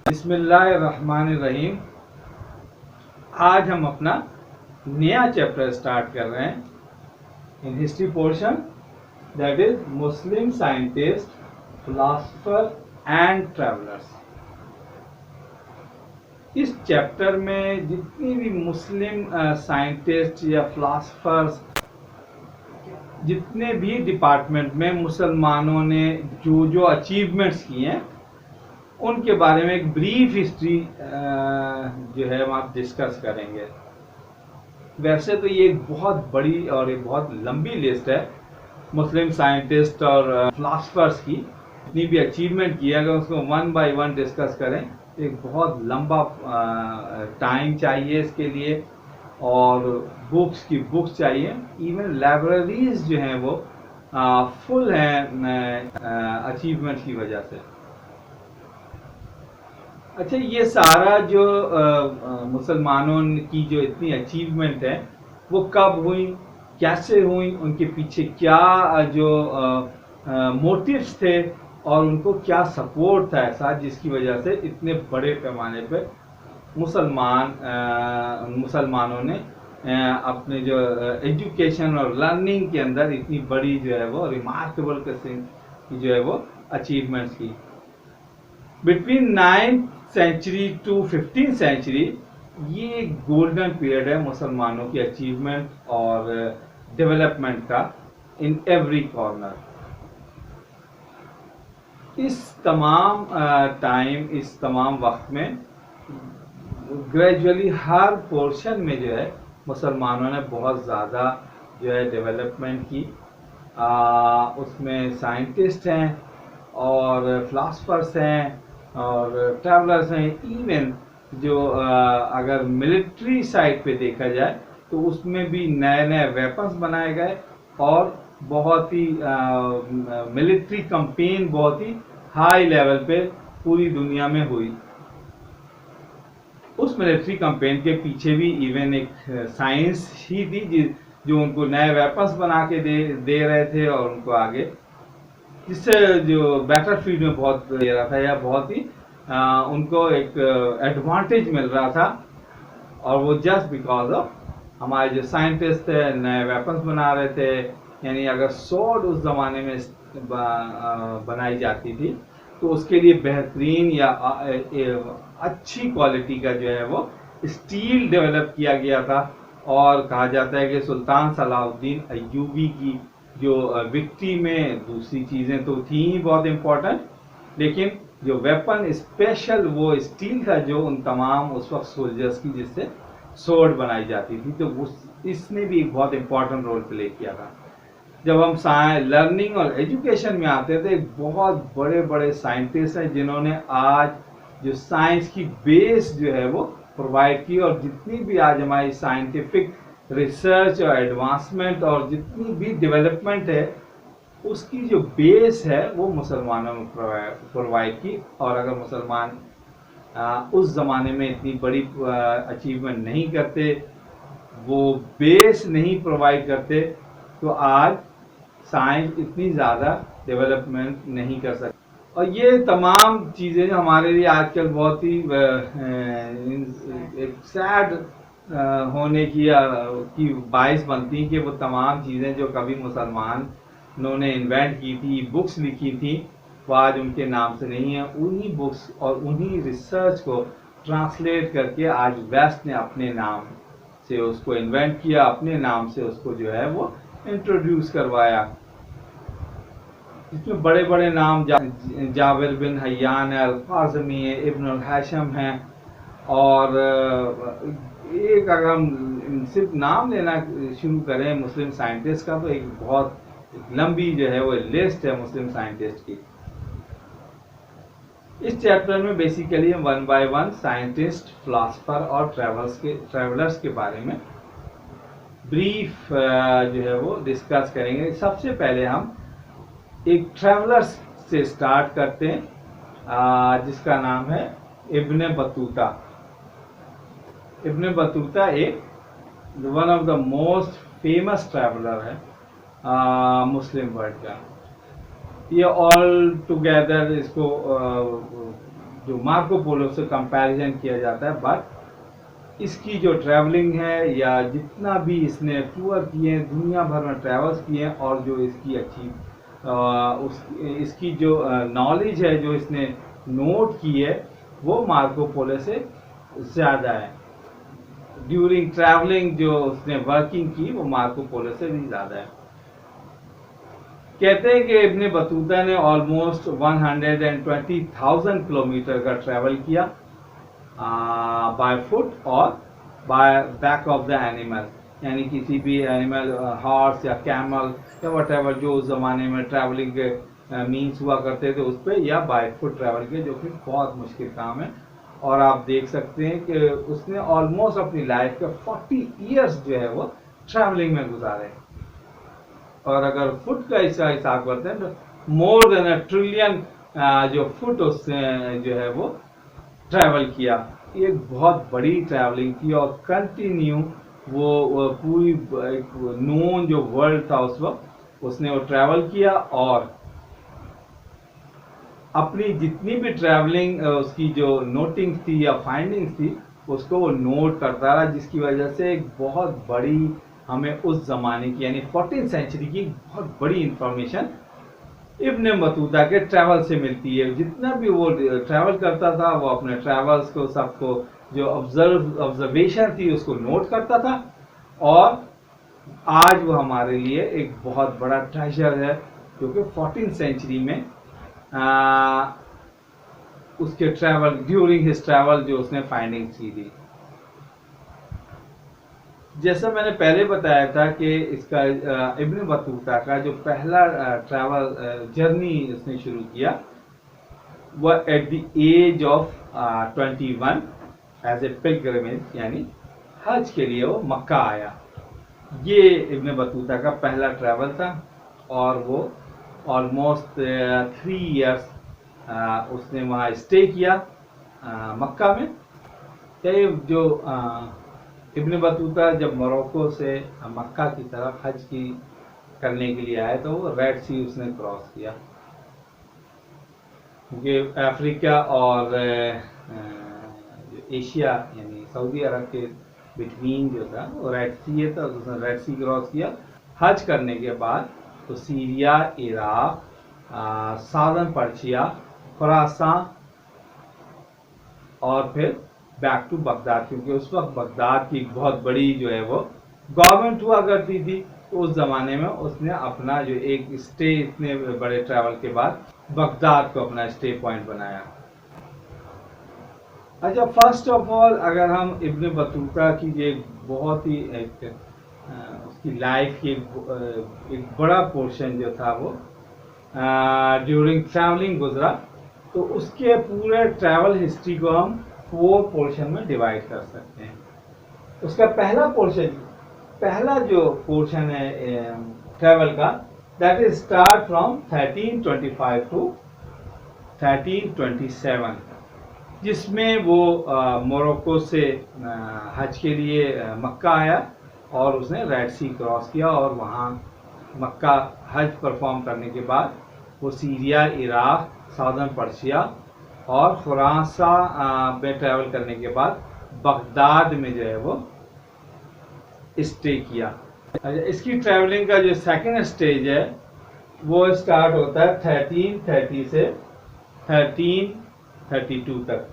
बिस्मिल्लाहिर्रहमानिर्रहीम। आज हम अपना नया चैप्टर स्टार्ट कर रहे हैं in history portion, that is Muslim scientist, philosopher and travellers. इस चैप्टर में जितनी भी मुस्लिम साइंटिस्ट या फिलोसफर्स, जितने भी डिपार्टमेंट में मुसलमानों ने जो जो अचीवमेंट्स किए हैं उनके बारे में एक ब्रीफ हिस्ट्री जो है हम आप डिस्कस करेंगे। वैसे तो ये एक बहुत बड़ी और एक बहुत लंबी लिस्ट है मुस्लिम साइंटिस्ट और फिलोसफर्स की। जितनी भी अचीवमेंट की है, अगर उसको वन बाय वन डिस्कस करें तो एक बहुत लंबा टाइम चाहिए इसके लिए, और बुक्स चाहिए। इवन लाइब्रेरीज जो हैं वो फुल हैं अचीवमेंट की वजह से। अच्छा, ये सारा जो मुसलमानों की जो इतनी अचीवमेंट है वो कब हुई, कैसे हुई, उनके पीछे क्या जो मोटिव्स थे और उनको क्या सपोर्ट था ऐसा जिसकी वजह से इतने बड़े पैमाने पे मुसलमानों ने अपने जो एजुकेशन और लर्निंग के अंदर इतनी बड़ी जो है वो रिमार्केबल किस्म की जो है वो अचीवमेंट्स की। Between 9th century to 15th century ये एक गोल्डन पीरियड है मुसलमानों की अचीवमेंट और डेवलपमेंट का इन एवरी कॉर्नर। इस तमाम टाइम, इस तमाम वक्त में ग्रेजुअली हर पोर्शन में जो है मुसलमानों ने बहुत ज़्यादा जो है डेवलपमेंट की। उसमें साइंटिस्ट हैं और फिलोसफर्स हैं और ट्रैवलर्स हैं। इवन जो अगर मिलिट्री साइड पे देखा जाए तो उसमें भी नए नए वेपन्स बनाए गए और बहुत ही मिलिट्री कैंपेन बहुत ही हाई लेवल पे पूरी दुनिया में हुई। उस मिलिट्री कैंपेन के पीछे भी इवन एक साइंस ही थी जो उनको नए वेपन्स बना के दे रहे थे और उनको आगे, जिससे जो बैटलफील्ड में बहुत दे रहा था या बहुत ही उनको एक एडवांटेज मिल रहा था। और वो जस्ट बिकॉज ऑफ हमारे जो साइंटिस्ट थे नए वेपन्स बना रहे थे। यानी अगर स्वॉर्ड उस जमाने में बनाई जाती थी तो उसके लिए बेहतरीन या अच्छी क्वालिटी का जो है वो स्टील डेवलप किया गया था। और कहा जाता है कि सुल्तान सलाहुद्दीन अय्यूबी की जो विक्ट्री में दूसरी चीज़ें तो थी ही बहुत इम्पोर्टेंट, लेकिन जो वेपन स्पेशल वो स्टील था जो उन तमाम उस वक्त सोल्जर्स की जिससे सोर्ड बनाई जाती थी, तो इसने भी एक बहुत इम्पोर्टेंट रोल प्ले किया था। जब हम लर्निंग और एजुकेशन में आते थे, बहुत बड़े बड़े साइंटिस्ट हैं जिन्होंने आज जो साइंस की बेस जो है वो प्रोवाइड की, और जितनी भी आज हमारी साइंटिफिक रिसर्च और एडवांसमेंट और जितनी भी डेवलपमेंट है उसकी जो बेस है वो मुसलमानों ने प्रोवाइड की। और अगर मुसलमान उस ज़माने में इतनी बड़ी अचीवमेंट नहीं करते, वो बेस नहीं प्रोवाइड करते, तो आज साइंस इतनी ज़्यादा डेवलपमेंट नहीं कर सकती। और ये तमाम चीज़ें हमारे लिए आजकल बहुत ही एक सैड होने की बाइस बनती कि वो तमाम चीज़ें जो कभी मुसलमानों ने इन्वेंट की थी, बुक्स लिखी थी, वो आज उनके नाम से नहीं है। उन्हीं बुक्स और उन्हीं रिसर्च को ट्रांसलेट करके आज वेस्ट ने अपने नाम से उसको इन्वेंट किया, अपने नाम से उसको जो है वो इंट्रोड्यूस करवाया। इसमें बड़े बड़े नाम जाबिर बिन हय्यान है, अल-क़ाज़मी है, इब्न अल-हाशम है, और एक अगर हम सिर्फ नाम लेना शुरू करें मुस्लिम साइंटिस्ट का तो एक बहुत लंबी जो है वो लिस्ट है मुस्लिम साइंटिस्ट की। इस चैप्टर में बेसिकली हम one by one scientist, philosopher और ट्रैवलर्स के बारे में ब्रीफ जो है वो डिस्कस करेंगे। सबसे पहले हम एक ट्रैवलर्स से स्टार्ट करते हैं जिसका नाम है इब्न बतूता। इब्न बतूता एक one of the most famous traveller है मुस्लिम वर्ल्ड का। ये ऑल टुगेदर इसको जो मार्को पोलो से कंपैरिजन किया जाता है, बट इसकी जो ट्रैवलिंग है या जितना भी इसने टूर किए हैं, दुनिया भर में ट्रैवल्स किए हैं, और जो इसकी इसकी जो नॉलेज है जो इसने नोट की है वो मार्को पोलो से ज़्यादा है। ड्यूरिंग ट्रैवलिंग जो उसने वर्किंग की वो मार्को पोलो से भी ज़्यादा है। कहते हैं कि इब्ने बतूता ने ऑलमोस्ट 120,000 किलोमीटर का ट्रैवल किया बाय फुट और buy back of the animal, यानी किसी भी एनिमल, हॉर्स या कैमल या वटेवर जो उस ज़माने में ट्रैवलिंग के मीन्स हुआ करते थे उस पर, या बाय फुट ट्रैवल किया, जो कि बहुत मुश्किल काम है। और आप देख सकते हैं कि उसने ऑलमोस्ट अपनी लाइफ के 40 ईयर्स जो है वो ट्रैवलिंग में गुजारे। और अगर फुट का इसका हिसाब करते हैं तो मोर देन 1 ट्रिलियन जो फुट उसने जो है वो ट्रैवल किया। एक बहुत बड़ी ट्रैवलिंग थी और कंटिन्यू वो पूरी नोन जो वर्ल्ड था उस वक्त उसने वो ट्रैवल किया, और अपनी जितनी भी ट्रैवलिंग उसकी जो नोटिंग्स थी या फाइंडिंग्स थी उसको वो नोट करता रहा, जिसकी वजह से एक बहुत बड़ी हमें उस ज़माने की यानी 14th सेंचुरी की बहुत बड़ी इंफॉर्मेशन इब्ने बतूता के ट्रैवल से मिलती है। जितना भी वो ट्रैवल करता था वो अपने ट्रैवल्स को सबको जो ऑब्जर्वेशन थी उसको नोट करता था, और आज वो हमारे लिए एक बहुत बड़ा ट्रेजर है, क्योंकि 14th सेंचुरी में उसके ट्रैवल ड्यूरिंग हिज ट्रैवल जो उसने फाइंडिंग्स की थी। जैसा मैंने पहले बताया था कि इसका इब्ने बतूता का जो पहला ट्रैवल जर्नी उसने शुरू किया वह at the age of 21 age a pilgrimage, यानी हज के लिए वो मक्का आया। ये इब्ने बतूता का पहला ट्रैवल था, और वो ऑलमोस्ट 3 इयर्स उसने वहाँ स्टे किया मक्का में। ये जो इब्ने बतूता जब मोरक्को से मक्का की तरफ हज की करने के लिए आया तो वो रेड सी उसने क्रॉस किया, क्योंकि अफ्रीका और एशिया यानी सऊदी अरब के बिटवीन जो था वो रेड सी है, तो उसने रेड सी क्रॉस किया। हज करने के बाद तो Syria, Iraq, southern Persia, Khorasan और फिर बैक टू बगदाद, क्योंकि उस वक्त बगदाद की बहुत बड़ी जो है वो गवर्नमेंट हुआ करती थी। तो उस ज़माने में उसने अपना जो एक स्टे इतने बड़े ट्रैवल के बाद बगदाद को अपना स्टे पॉइंट बनाया। अच्छा, फर्स्ट ऑफ ऑल अगर हम इब्ने बतूता की जो बहुत ही उसकी लाइफ की एक बड़ा पोर्शन जो था वो ड्यूरिंग ट्रैवलिंग गुजरा, तो उसके पूरे ट्रैवल हिस्ट्री को हम 4 पोर्शन में डिवाइड कर सकते हैं। उसका पहला जो पोर्शन है ट्रैवल का, that is start from 1325 to 1327, जिसमें वो मोरक्को से हज के लिए मक्का आया और उसने रेड सी क्रॉस किया, और वहाँ मक्का हज परफॉर्म करने के बाद वो सीरिया, इराक, साउदर्न पर्शिया और खुरासान में ट्रैवल करने के बाद बगदाद में जो है वो स्टे किया। इसकी ट्रैवलिंग का जो सेकंड स्टेज है वो स्टार्ट होता है 1330 से 1332 तक,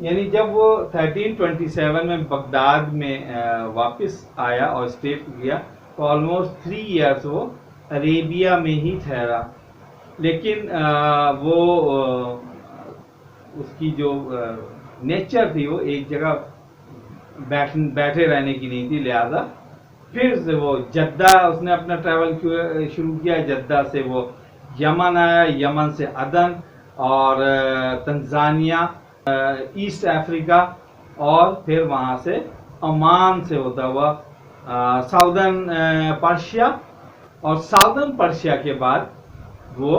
यानी जब वो 1327 में बगदाद में वापस आया और स्टे किया तो ऑलमोस्ट 3 इयर्स वो अरेबिया में ही ठहरा। लेकिन वो उसकी जो नेचर थी वो एक जगह बैठे रहने की नहीं थी, लिहाजा फिर से वो जद्दा उसने अपना ट्रैवल शुरू किया। जद्दा से वो यमन आया, यमन से अदन और तंजानिया, ईस्ट अफ्रीका, और फिर वहाँ से ओमान से होता हुआ साउदर्न पर्शिया, और साउदर्न पर्शिया के बाद वो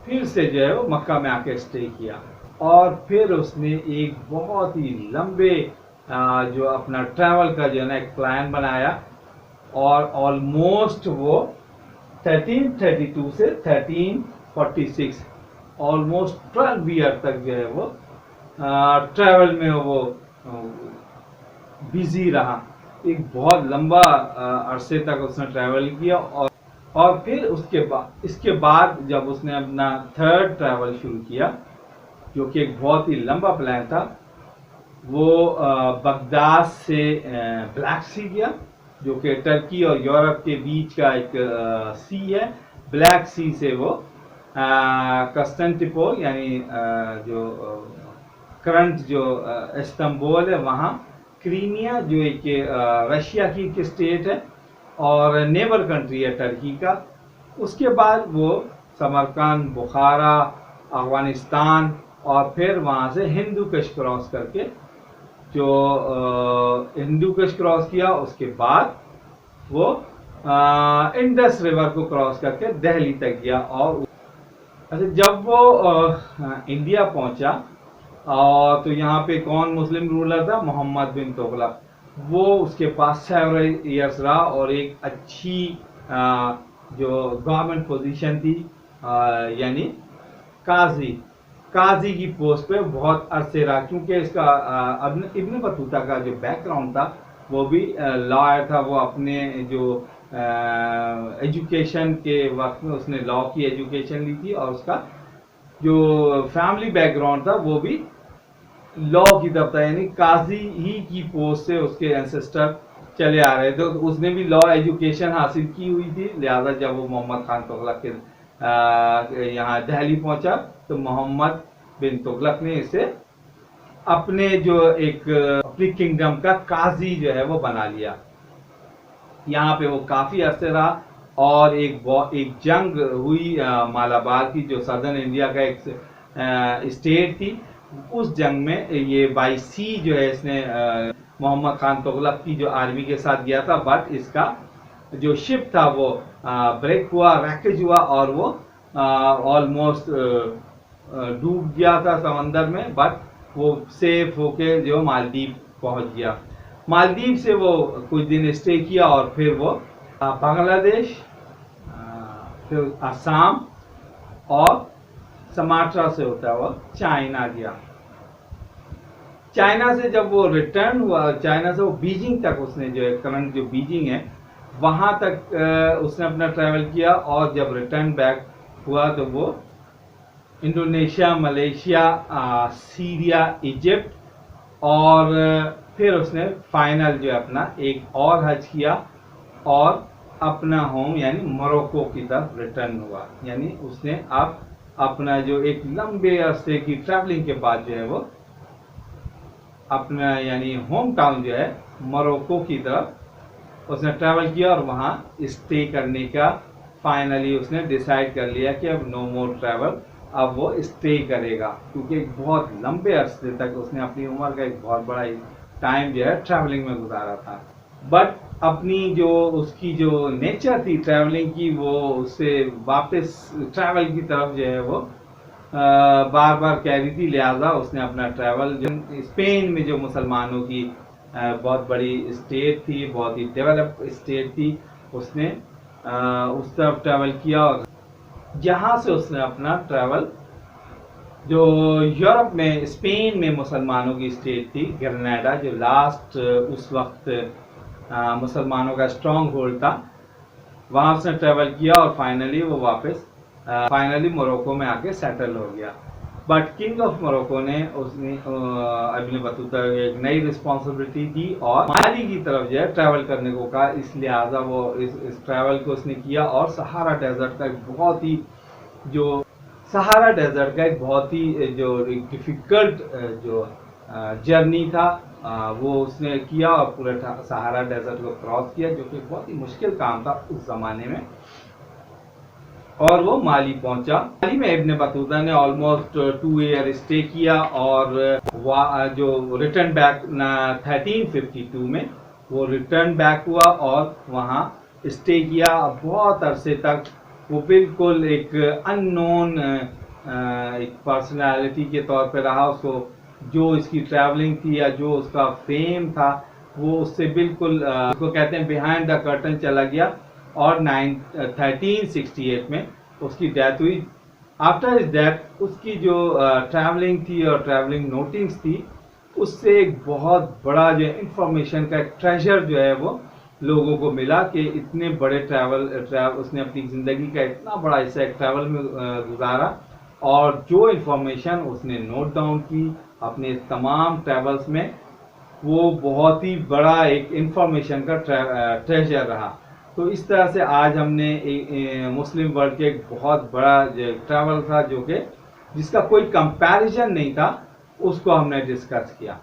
फिर से जो है वो मक्का में आके स्टे किया, और फिर उसने एक बहुत ही लंबे जो अपना ट्रैवल का जो है ना एक प्लान बनाया, और ऑलमोस्ट वो 1332 से 1346 ऑलमोस्ट 12 ईयर तक जो है वो ट्रैवल में वो बिजी रहा। एक बहुत लंबा अरसे तक उसने ट्रैवल किया और फिर इसके बाद जब उसने अपना थर्ड ट्रैवल शुरू किया, जो कि एक बहुत ही लंबा प्लान था, वो बगदाद से ब्लैक सी गया, जो कि टर्की और यूरोप के बीच का एक सी है। ब्लैक सी से वो कॉन्स्टेंटिनोपल यानी जो करंट जो इस्तांबुल है वहाँ, क्रीमिया जो एक रशिया की एक स्टेट है और नेबर कंट्री है टर्की का, उसके बाद वो समरकंद, बुखारा, अफगानिस्तान और फिर वहाँ से हिंदू कश क्रॉस करके जो हिंदू कश क्रॉस किया, उसके बाद वो इंडस रिवर को क्रॉस करके दिल्ली तक गया। और अच्छा, जब वो इंडिया पहुंचा तो यहाँ पे कौन मुस्लिम रूलर था? मोहम्मद बिन तुगलक। वो उसके पास सेवरल ईयर्स रहा और एक अच्छी जो गवर्नमेंट पोजीशन थी, यानी काजी की पोस्ट पे बहुत अरसे रहा, क्योंकि इसका इब्न बतूता का जो बैकग्राउंड था वो भी लॉयर था। वो अपने जो एजुकेशन के वक्त में उसने लॉ की एजुकेशन ली थी और उसका जो फैमिली बैकग्राउंड था वो भी लॉ की तरफ था, यानी काजी ही की पोस्ट से उसके एंसेस्टर चले आ रहे थे। तो उसने भी लॉ एजुकेशन हासिल की हुई थी, लिहाजा जब वो मोहम्मद खान तुगलक के यहाँ दिल्ली पहुंचा तो मोहम्मद बिन तुगलक ने इसे अपने जो अपनी किंगडम का काजी जो है वो बना लिया। यहाँ पे वो काफी अरसे रहा और एक जंग हुई मालाबार की, जो सदर्न इंडिया का एक स्टेट थी। उस जंग में ये बाई सी जो है इसने मोहम्मद खान तुगलक की जो आर्मी के साथ गया था, बट इसका जो शिप था वो ब्रेक हुआ, रैकेज हुआ और वो ऑलमोस्ट डूब गया था समंदर में, बट वो सेफ होके जो मालदीव पहुंच गया। मालदीव से वो कुछ दिन स्टे किया और फिर वो बांग्लादेश, फिर असम और सुमात्रा से होता हुआ चाइना गया। चाइना से जब वो रिटर्न हुआ, चाइना से वो बीजिंग तक उसने जो है करंट जो बीजिंग है वहां तक उसने अपना ट्रैवल किया। और जब रिटर्न बैक हुआ तो वो इंडोनेशिया, मलेशिया, सीरिया, इजिप्ट और फिर उसने फाइनल जो है अपना एक और हज किया और अपना होम यानी मोरक्को की तरफ रिटर्न हुआ। यानी उसने अब अपना जो एक लंबे अरसे की ट्रैवलिंग के बाद जो है वो अपना यानी होम टाउन जो है मोरक्को की तरफ उसने ट्रैवल किया और वहाँ स्टे करने का फाइनली उसने डिसाइड कर लिया कि अब नो मोर ट्रैवल, अब वो स्टे करेगा, क्योंकि एक बहुत लंबे अरसे तक उसने अपनी उम्र का एक बहुत बड़ा टाइम जो है ट्रैवलिंग में गुजारा था। बट अपनी जो उसकी जो नेचर थी ट्रैवलिंग की, वो उससे वापस ट्रैवल की तरफ जो है वो बार बार कह रही थी। लिहाजा उसने अपना ट्रैवल जो स्पेन में जो मुसलमानों की बहुत बड़ी स्टेट थी, बहुत ही डेवलप स्टेट थी, उसने उस तरफ ट्रैवल किया और जहाँ से उसने अपना ट्रैवल जो यूरोप में स्पेन में मुसलमानों की स्टेट थी ग्रेनाडा, जो लास्ट उस वक्त मुसलमानों का स्ट्रॉन्ग होल्ड था, वहाँ उसने ट्रैवल किया और फाइनली वो वापस फाइनली मोरक्को में आके सेटल हो गया। बट किंग ऑफ मोरक्को ने उसने इब्न बतूता एक नई रिस्पॉन्सिबिलिटी दी और माली की तरफ जो है ट्रैवल करने को कहा। इस लिहाजा वो इस ट्रैवल को उसने किया और सहारा डेजर्ट का एक बहुत ही जो डिफिकल्ट जो जर्नी था वो उसने किया और पूरे सहारा डेजर्ट को क्रॉस किया, जो कि बहुत ही मुश्किल काम था उस जमाने में। और वो माली पहुंचा। माली में इब्न बतूता ने ऑलमोस्ट 2 ईयर स्टे किया और जो रिटर्न बैक 1352 में वो रिटर्न बैक हुआ और वहाँ स्टे किया बहुत अरसे तक। वो बिल्कुल एक अननोन एक पर्सनालिटी के तौर पे रहा। उसको जो इसकी ट्रैवलिंग थी या जो उसका फेम था वो उससे बिल्कुल उसको कहते हैं बिहाइंड द कर्टन चला गया और 1368 में उसकी डेथ हुई आफ्टर दैट उसकी जो ट्रैवलिंग थी और ट्रैवलिंग नोटिंग्स थी, उससे एक बहुत बड़ा जो इंफॉर्मेशन का ट्रेजर जो है वो लोगों को मिला कि इतने बड़े उसने अपनी ज़िंदगी का इतना बड़ा हिस्सा एक ट्रैवल में गुजारा, और जो इंफॉर्मेशन उसने नोट डाउन की अपने तमाम ट्रैवल्स में, वो बहुत ही बड़ा एक इंफॉर्मेशन का ट्रेजर रहा। तो इस तरह से आज हमने मुस्लिम वर्ल्ड के एक बहुत बड़ा जो ट्रैवल था, जो कि जिसका कोई कंपैरिजन नहीं था, उसको हमने डिस्कस किया।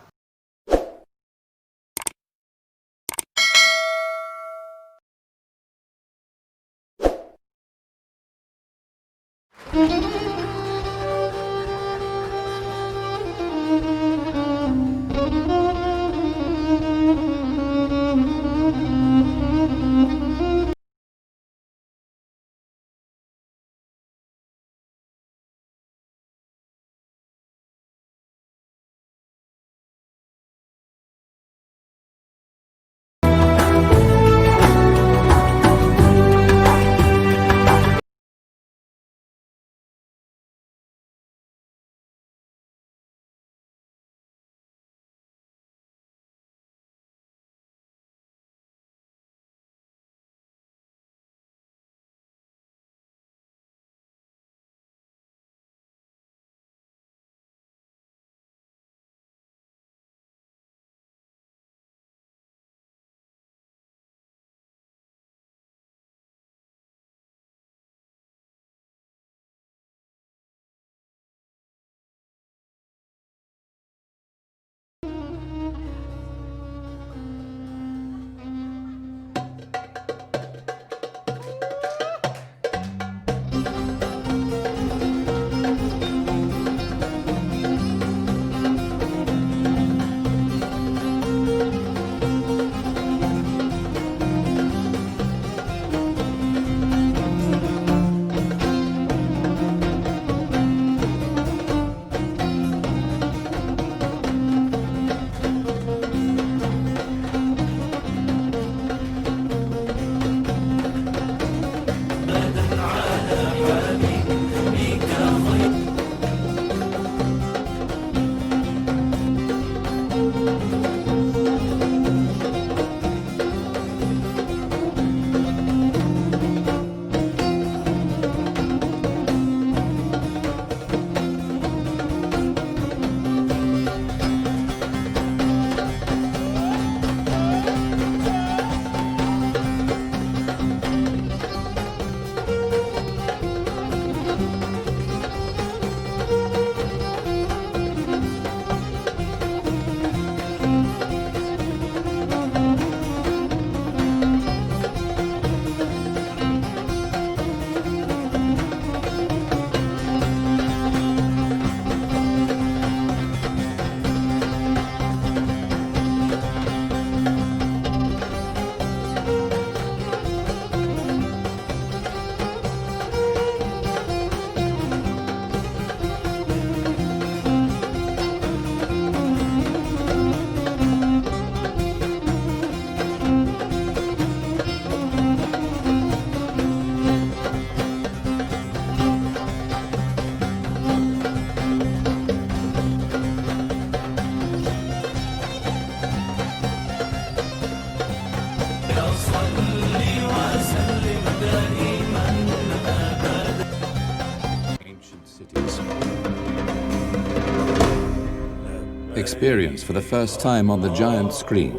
Experience for the first time on the giant screen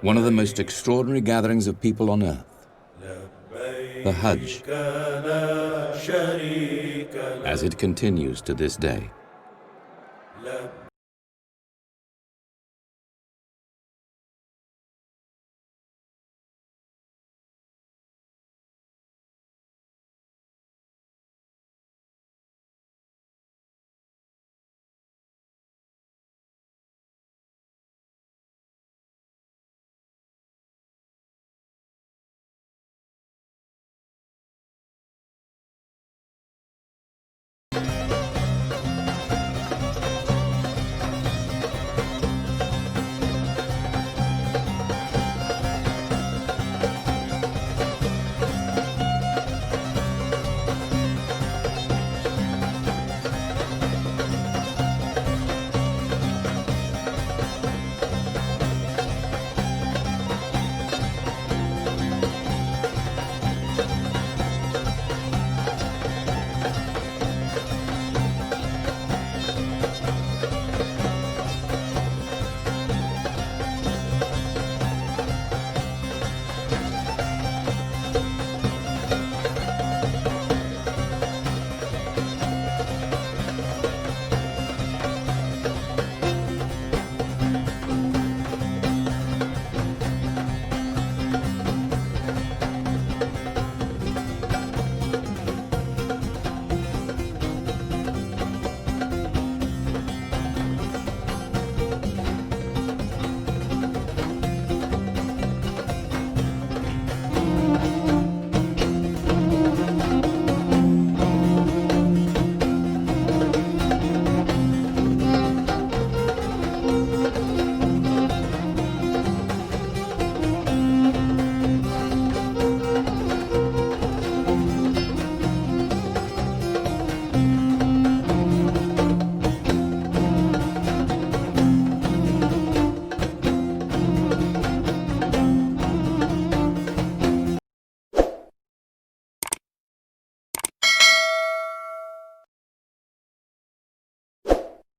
one of the most extraordinary gatherings of people on earth, the Hajj, as it continues to this day.